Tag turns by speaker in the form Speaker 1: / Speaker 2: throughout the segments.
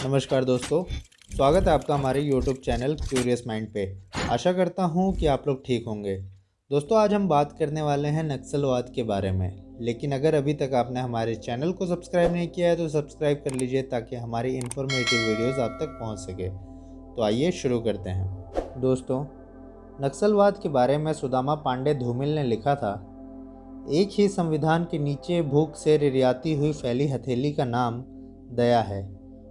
Speaker 1: नमस्कार दोस्तों, स्वागत है आपका हमारे YouTube चैनल क्यूरियस माइंड पे। आशा करता हूँ कि आप लोग ठीक होंगे। दोस्तों, आज हम बात करने वाले हैं नक्सलवाद के बारे में। लेकिन अगर अभी तक आपने हमारे चैनल को सब्सक्राइब नहीं किया है तो सब्सक्राइब कर लीजिए ताकि हमारी इन्फॉर्मेटिव वीडियोस आप तक पहुँच सके। तो आइए शुरू करते हैं। दोस्तों, नक्सलवाद के बारे में सुदामा पांडे धूमिल ने लिखा था, एक ही संविधान के नीचे भूख से रिरियाती हुई फैली हथेली का नाम दया है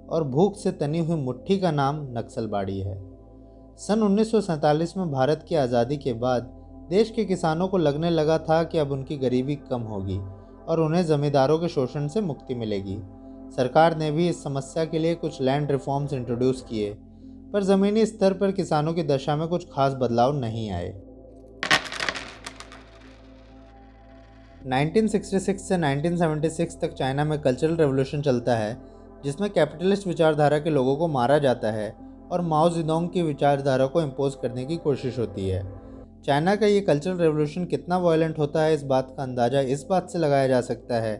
Speaker 1: और भूख से तनी हुई मुट्ठी का नाम नक्सलबाड़ी है। सन 1947 में भारत की आज़ादी के बाद देश के किसानों को लगने लगा था कि अब उनकी गरीबी कम होगी और उन्हें ज़मींदारों के शोषण से मुक्ति मिलेगी। सरकार ने भी इस समस्या के लिए कुछ लैंड रिफॉर्म्स इंट्रोड्यूस किए, पर ज़मीनी स्तर पर किसानों की दशा में कुछ खास बदलाव नहीं आए। 1966 से 1976 तक चाइना में कल्चरल रेवोल्यूशन चलता है, जिसमें कैपिटलिस्ट विचारधारा के लोगों को मारा जाता है और माओ जेडोंग की विचारधारा को इम्पोज करने की कोशिश होती है। चाइना का ये कल्चरल रेवोल्यूशन कितना वायलेंट होता है, इस बात का अंदाज़ा इस बात से लगाया जा सकता है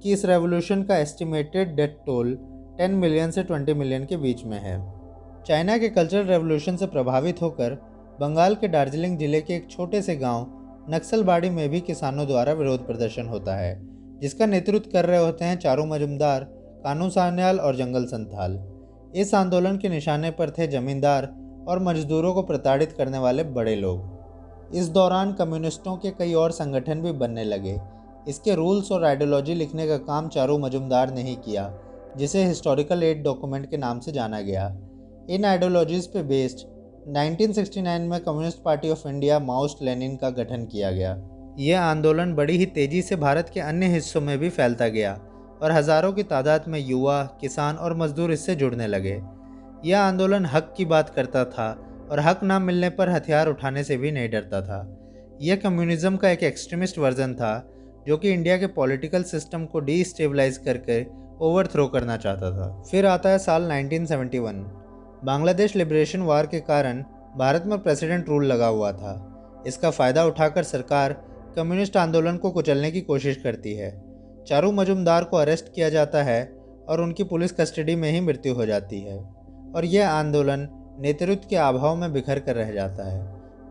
Speaker 1: कि इस रेवोल्यूशन का एस्टिमेटेड डेथ टोल 10 मिलियन से 20 मिलियन के बीच में है। चाइना के कल्चरल रेवोल्यूशन से प्रभावित होकर बंगाल के दार्जिलिंग जिले के एक छोटे से गाँव नक्सलबाड़ी में भी किसानों द्वारा विरोध प्रदर्शन होता है, जिसका नेतृत्व कर रहे होते हैं चारू मजुमदार, कानू सान्याल और जंगल संथाल। इस आंदोलन के निशाने पर थे जमींदार और मजदूरों को प्रताड़ित करने वाले बड़े लोग। इस दौरान कम्युनिस्टों के कई और संगठन भी बनने लगे। इसके रूल्स और आइडियोलॉजी लिखने का काम चारू मजुमदार ने ही किया, जिसे हिस्टोरिकल एड डॉक्यूमेंट के नाम से जाना गया। इन आइडियोलॉजीज पे बेस्ड 1969 में communist party of India Maoist Lenin का गठन किया गया। यह आंदोलन बड़ी ही तेज़ी से भारत के अन्य हिस्सों में भी फैलता गया और हज़ारों की तादाद में युवा, किसान और मजदूर इससे जुड़ने लगे। यह आंदोलन हक की बात करता था और हक ना मिलने पर हथियार उठाने से भी नहीं डरता था। यह कम्युनिज्म का एक एक्सट्रीमिस्ट वर्जन था जो कि इंडिया के पॉलिटिकल सिस्टम को डीस्टेबलाइज करके ओवरथ्रो करना चाहता था। फिर आता है साल 1971। बांग्लादेश लिबरेशन वार के कारण भारत में प्रेसिडेंट रूल लगा हुआ था। इसका फ़ायदा उठाकर सरकार कम्युनिस्ट आंदोलन को कुचलने की कोशिश करती है। चारू मजुमदार को अरेस्ट किया जाता है और उनकी पुलिस कस्टडी में ही मृत्यु हो जाती है और यह आंदोलन नेतृत्व के अभाव में बिखर कर रह जाता है।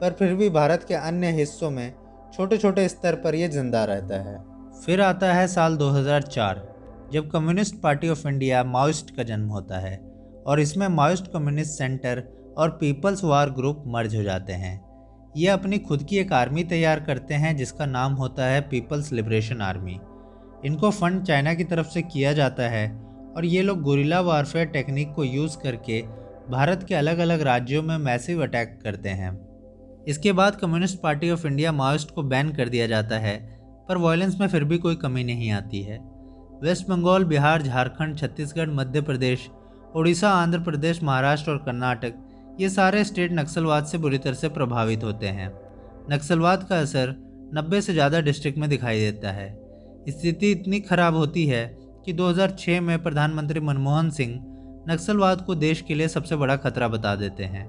Speaker 1: पर फिर भी भारत के अन्य हिस्सों में छोटे छोटे स्तर पर यह जिंदा रहता है। फिर आता है साल 2004, जब communist party of India Maoist का जन्म होता है और इसमें माओइस्ट कम्युनिस्ट सेंटर और पीपल्स वार ग्रुप मर्ज हो जाते हैं। ये अपनी खुद की एक आर्मी तैयार करते हैं जिसका नाम होता है पीपल्स लिबरेशन आर्मी। इनको फंड चाइना की तरफ से किया जाता है और ये लोग गुरिल्ला वारफेयर टेक्निक को यूज़ करके भारत के अलग अलग राज्यों में मैसिव अटैक करते हैं। इसके बाद communist party of India Maoist को बैन कर दिया जाता है, पर वायलेंस में फिर भी कोई कमी नहीं आती है। वेस्ट बंगाल, बिहार, झारखंड, छत्तीसगढ़, मध्य प्रदेश, उड़ीसा, आंध्र प्रदेश, महाराष्ट्र और कर्नाटक, ये सारे स्टेट नक्सलवाद से बुरी तरह से प्रभावित होते हैं। नक्सलवाद का असर 90 से ज़्यादा डिस्ट्रिक्ट में दिखाई देता है। स्थिति इतनी खराब होती है कि 2006 में प्रधानमंत्री मनमोहन सिंह नक्सलवाद को देश के लिए सबसे बड़ा खतरा बता देते हैं।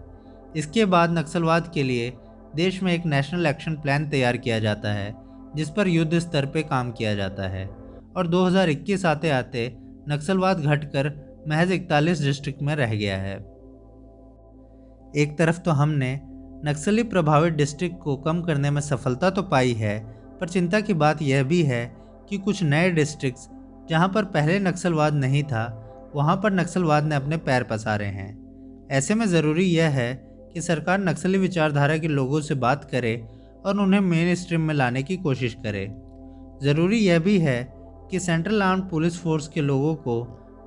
Speaker 1: इसके बाद नक्सलवाद के लिए देश में एक नेशनल एक्शन प्लान तैयार किया जाता है, जिस पर युद्ध स्तर पर काम किया जाता है और 2021 आते आते नक्सलवाद घटकर महज 41 डिस्ट्रिक्ट में रह गया है। एक तरफ तो हमने नक्सली प्रभावित डिस्ट्रिक्ट को कम करने में सफलता तो पाई है, पर चिंता की बात यह भी है कि कुछ नए डिस्ट्रिक्ट्स जहां पर पहले नक्सलवाद नहीं था, वहां पर नक्सलवाद ने अपने पैर पसारे हैं। ऐसे में ज़रूरी यह है कि सरकार नक्सली विचारधारा के लोगों से बात करे और उन्हें मेन स्ट्रीम में लाने की कोशिश करे। ज़रूरी यह भी है कि सेंट्रल आर्म्ड पुलिस फोर्स के लोगों को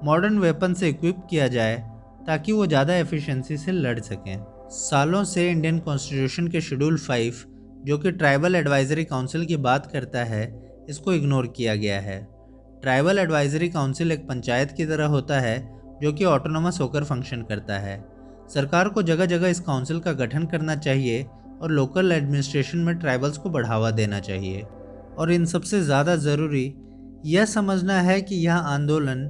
Speaker 1: मॉडर्न वेपन से इक्विप किया जाए ताकि वो ज़्यादा एफिशिएंसी से लड़ सकें। सालों से इंडियन कॉन्स्टिट्यूशन के शेड्यूल 5, जो कि ट्राइबल एडवाइजरी काउंसिल की बात करता है, इसको इग्नोर किया गया है। ट्राइबल एडवाइजरी काउंसिल एक पंचायत की तरह होता है जो कि ऑटोनोमस होकर फंक्शन करता है। सरकार को जगह जगह इस काउंसिल का गठन करना चाहिए और लोकल एडमिनिस्ट्रेशन में ट्राइबल्स को बढ़ावा देना चाहिए। और इन सबसे ज़्यादा ज़रूरी यह समझना है कि यह आंदोलन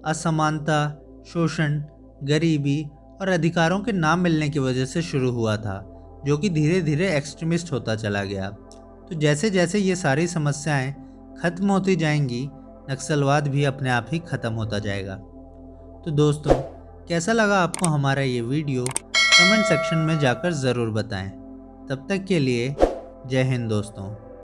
Speaker 1: असमानता, शोषण, गरीबी और अधिकारों के ना मिलने की वजह से शुरू हुआ था, जो कि धीरे धीरे एक्सट्रीमिस्ट होता चला गया। तो जैसे जैसे ये सारी समस्याएं खत्म होती जाएंगी, नक्सलवाद भी अपने आप ही खत्म होता जाएगा। तो दोस्तों, कैसा लगा आपको हमारा ये वीडियो कमेंट सेक्शन में जाकर ज़रूर बताएं। तब तक के लिए जय हिंद दोस्तों।